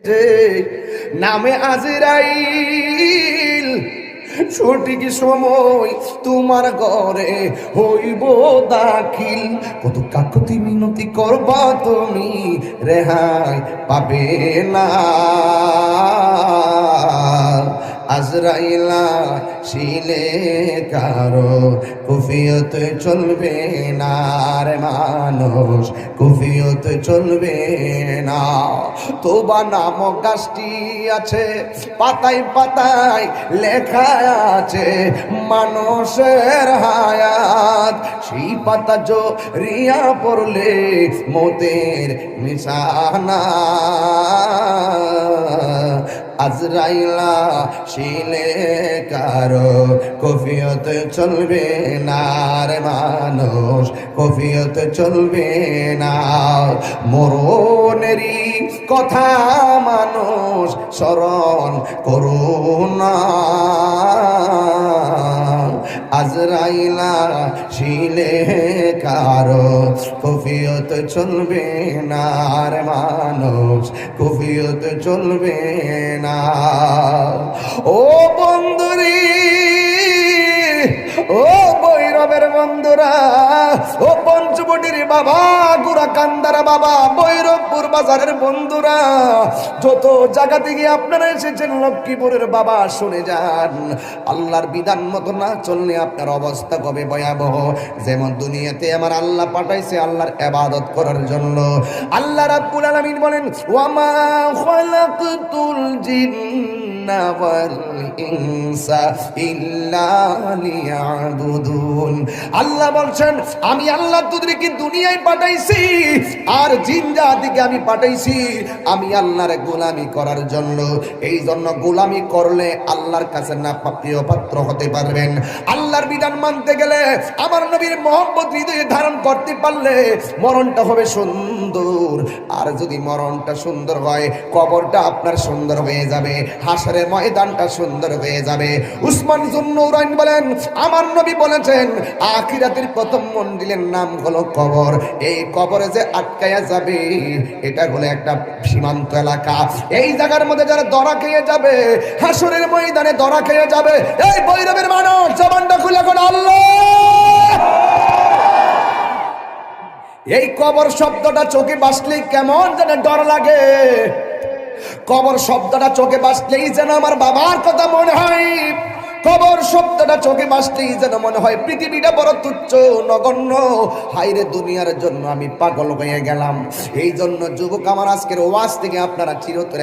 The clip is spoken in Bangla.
যে নামে আজরাইল সঠিক সময় তোমার ঘরে হইব দাখিল। কত কাকুতি মিনতি করবা তুমি, রেহাই পাবে না। আজরাইলা শিলে কারো কুফিয়ত চলবে না রে মানুষ, কুফিয়ত চলবে না। তোবা নামক গাছটি আছে, পাতায় পাতায় লেখা আছে মানুষের হায়াত। সেই পাতা জড়িয়া পড়লে মতের নিশানা। আজরাইলা শিলে কারো কফিয়ত চলবে না রে মানুষ, কফিয়ত চলবে না। মরণেরই কথা মানুষ স্মরণ করুনা। আজরাইলা শিলে কারো কফিয়ত চলবে না রে মানুষ, কফিয়ত চলবে না। ও বন্ধুরি, ও বৈরবের বন্ধুরা, ও পঞ্চবটির বাবা, গুড়াকান্দার বাবা, বৈরবপুর বাজারের বন্ধুরা, যত জায়গা থেকে আপনারা এসেছেন লক্ষ্মীপুরের বাবা, শুনে যান। আল্লাহর বিধান মতো না চললে আপনার অবস্থা কবে ভয়াবহ। যেমন দুনিয়াতে আমার আল্লাহ পাঠাইছে আল্লাহর ইবাদত করার জন্য। আল্লাহ রাব্বুল আলামিন বলেন, ওয়ামা খালাকতুল জিন্না ওয়াল ইনসা ইল্লা লিয়াবুদুন। আল্লাহ বলছেন, আমি আল্লাহ তোদেরকে দুনিয়ায় পাঠাইছি আর জিন জাতিকে আমি পাঠাইছি আমি আল্লাহর গোলামি করার জন্য। এই জন্য গোলামি করলে আল্লাহর কাছে না প্রিয় পাত্র হতে পারবেন। আল্লাহর বিধান মানতে গেলে, আমার নবীর মহব্বত হৃদয়ে ধারণ করতে পারলে মরণটা হবে সুন্দর। আর যদি মরণটা সুন্দর হয়, কবরটা আপনার সুন্দর হয়ে যাবে, হাসরের ময়দানটা সুন্দর হয়ে যাবে। উসমান যুন্নুরাইন বলেন, আমার নবী বলেছেন আখিরাতের প্রথম মন্দিরের নাম হলো কবর। এই কবরে যে আটকায়া যাবে, এটা হলো একটা সীমান্ত এলাকা। এই জায়গার মধ্যে যারা ধরা খেয়ে যাবে, হাসরের ময়দানে ধরা খেয়ে যাবে। এই বৈরবের মানুষ জবানটা খুলে কোন আল্লাহ। এই কবর শব্দটা চোখে বাসলেই কেমন যেন ডর লাগে। কবর শব্দটা চোখে বাসলেই যেন আমার বাবার কথা মনে হয়। কবর শব্দটা চোখে বাসলেই যেন মনে হয় পৃথিবীটা বড় তুচ্ছ নগণ্য। হায়রে দুনিয়ার জন্য আমি পাগল হয়ে গেলাম। এই জন্য যুবক আমার, আজকের ওয়াজ থেকে আপনারা চিরতরে